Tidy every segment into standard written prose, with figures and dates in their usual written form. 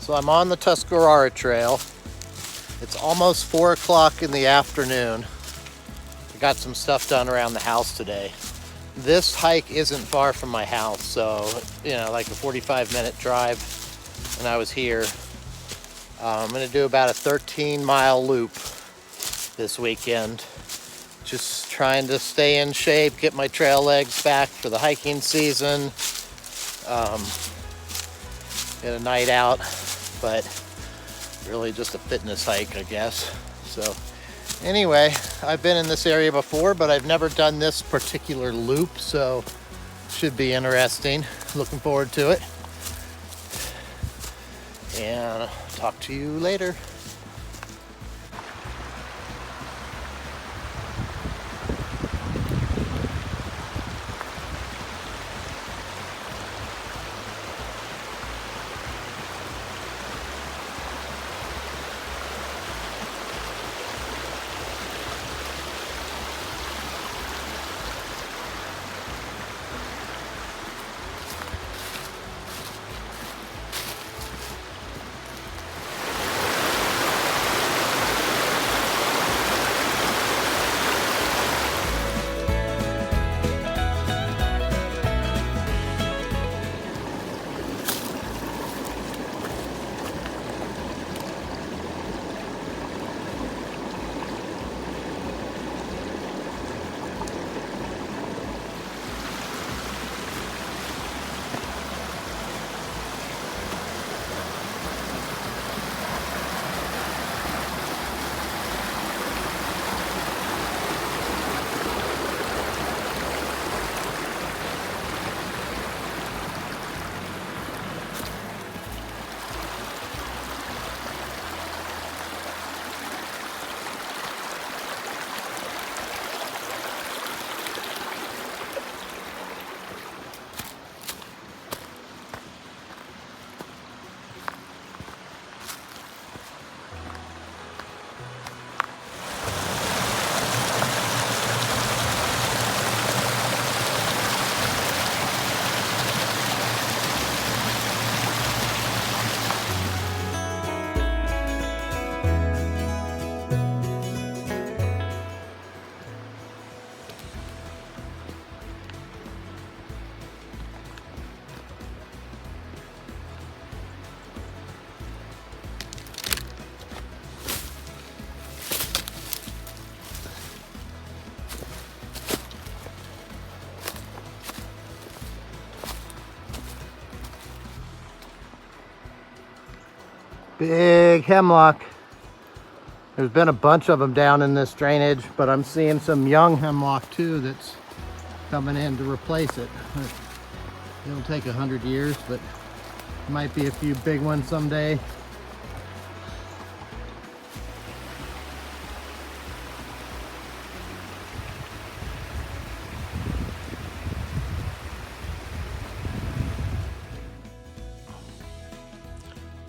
So I'm on the Tuscarora Trail. It's almost 4 o'clock in the afternoon. I got some stuff done around the house today. This hike isn't far from my house, so, like a 45-minute drive, and I was here. I'm gonna do about a 13-mile loop this weekend. Just trying to stay in shape, get my trail legs back for the hiking season. Get a night out, but really just a fitness hike, I guess. So anyway, I've been in this area before, but I've never done this particular loop, so should be interesting. Looking forward to it. And I'll talk to you later. Big hemlock. There's been a bunch of them down in this drainage, but I'm seeing some young hemlock too that's coming in to replace it. It'll take 100 years, but might be a few big ones someday.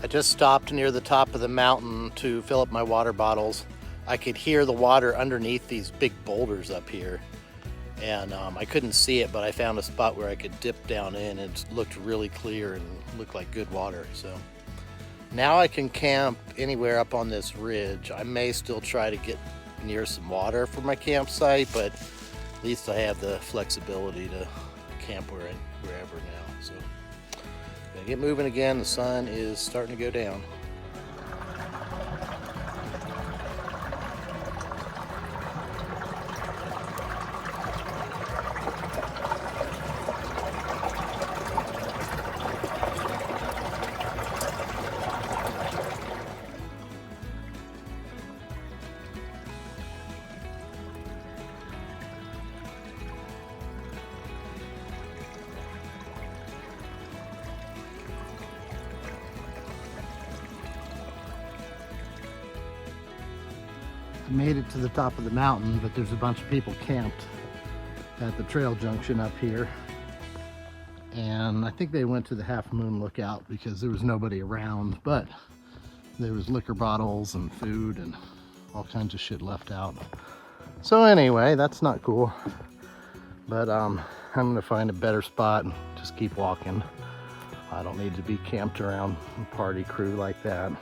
I just stopped near the top of the mountain to fill up my water bottles. I could hear the water underneath these big boulders up here. And I couldn't see it, but I found a spot where I could dip down in. It looked really clear and looked like good water. So now I can camp anywhere up on this ridge. I may still try to get near some water for my campsite, but at least I have the flexibility to camp wherever now. So gonna get moving again. The sun is starting to go down. I made it to the top of the mountain, but there's a bunch of people camped at the trail junction up here. And I think they went to the Half Moon Lookout because there was nobody around, but there was liquor bottles and food and all kinds of shit left out. So anyway, that's not cool. But I'm gonna find a better spot and just keep walking. I don't need to be camped around a party crew like that.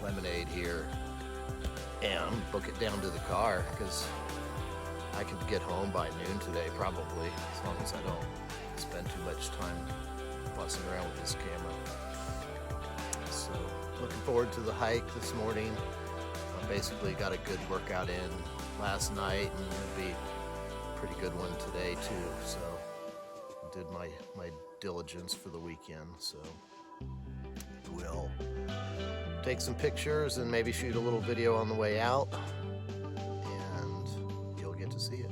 Lemonade here and book it down to the car because I could get home by noon today probably, as long as I don't spend too much time fussing around with this camera. So looking forward to the hike this morning. I basically got a good workout in last night and it'll be a pretty good one today too. So did my diligence for the weekend. So we'll take some pictures and maybe shoot a little video on the way out, and you'll get to see it.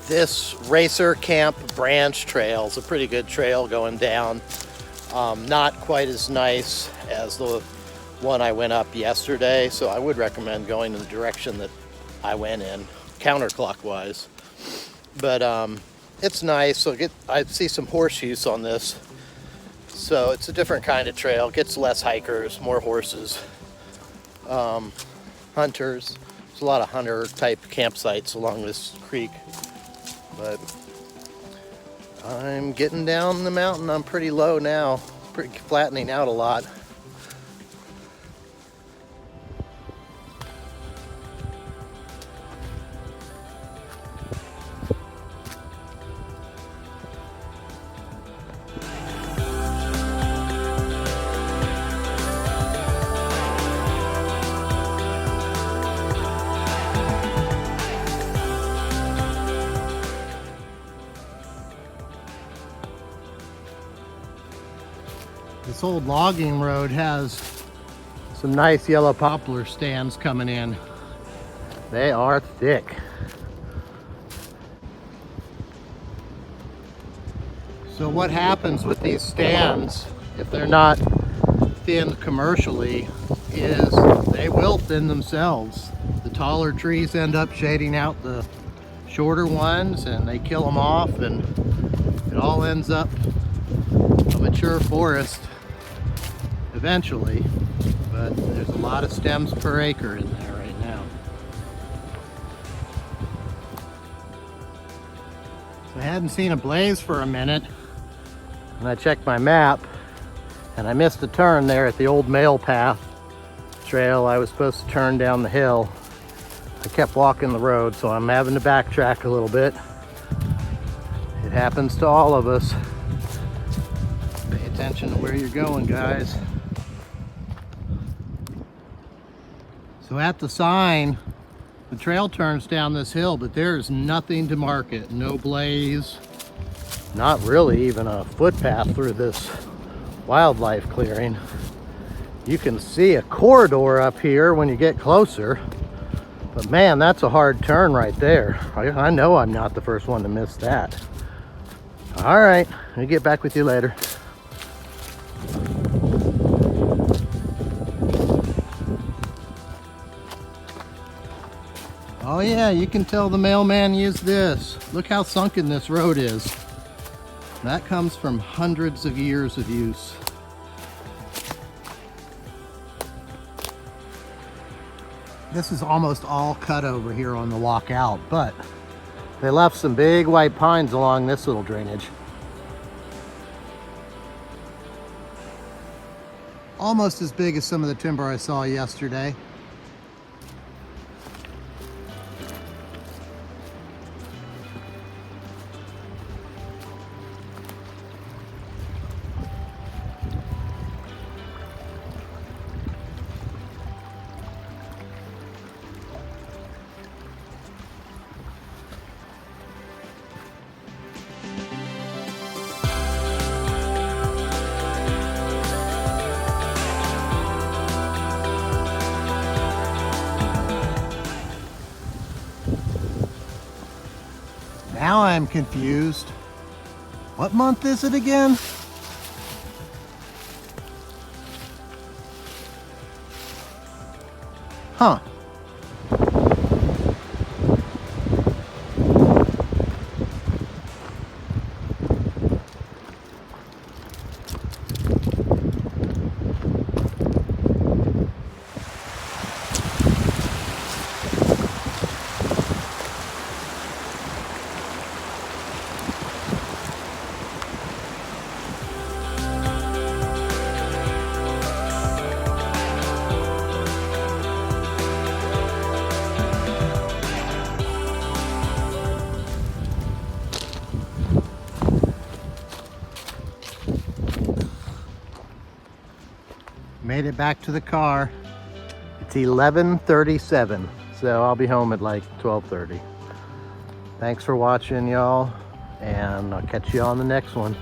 This Racer Camp branch trail is a pretty good trail going down. Not quite as nice as the one I went up yesterday, so I would recommend going in the direction that I went in, counterclockwise. But it's nice. So I see some horseshoes on this, so it's a different kind of trail. Gets less hikers, more horses, hunters. There's a lot of hunter type campsites along this creek. But I'm getting down the mountain. I'm pretty low now, pretty flattening out a lot. This old logging road has some nice yellow poplar stands coming in. They are thick. So what happens with these stands, if they're not thinned commercially, is they will thin themselves. The taller trees end up shading out the shorter ones and they kill them off, and it all ends up a mature forest eventually. But there's a lot of stems per acre in there right now. So I hadn't seen a blaze for a minute, and I checked my map and I missed a turn there at the old mail path trail. I was supposed to turn down the hill. I kept walking the road, so I'm having to backtrack a little bit. It happens to all of us. Pay attention to where you're going, guys. So at the sign, the trail turns down this hill, but there's nothing to mark it. No blaze, not really even a footpath through this wildlife clearing. You can see a corridor up here when you get closer, but man, that's a hard turn right there. I know I'm not the first one to miss that. All right, I'll get back with you later. Oh yeah, you can tell the mailman used this. Look how sunken this road is. That comes from hundreds of years of use. This is almost all cut over here on the walk out, but they left some big white pines along this little drainage. Almost as big as some of the timber I saw yesterday. Now I'm confused. What month is it again? Huh. Made it back to the car. It's 11:37, so I'll be home at like 12:30. Thanks for watching, y'all, and I'll catch you on the next one.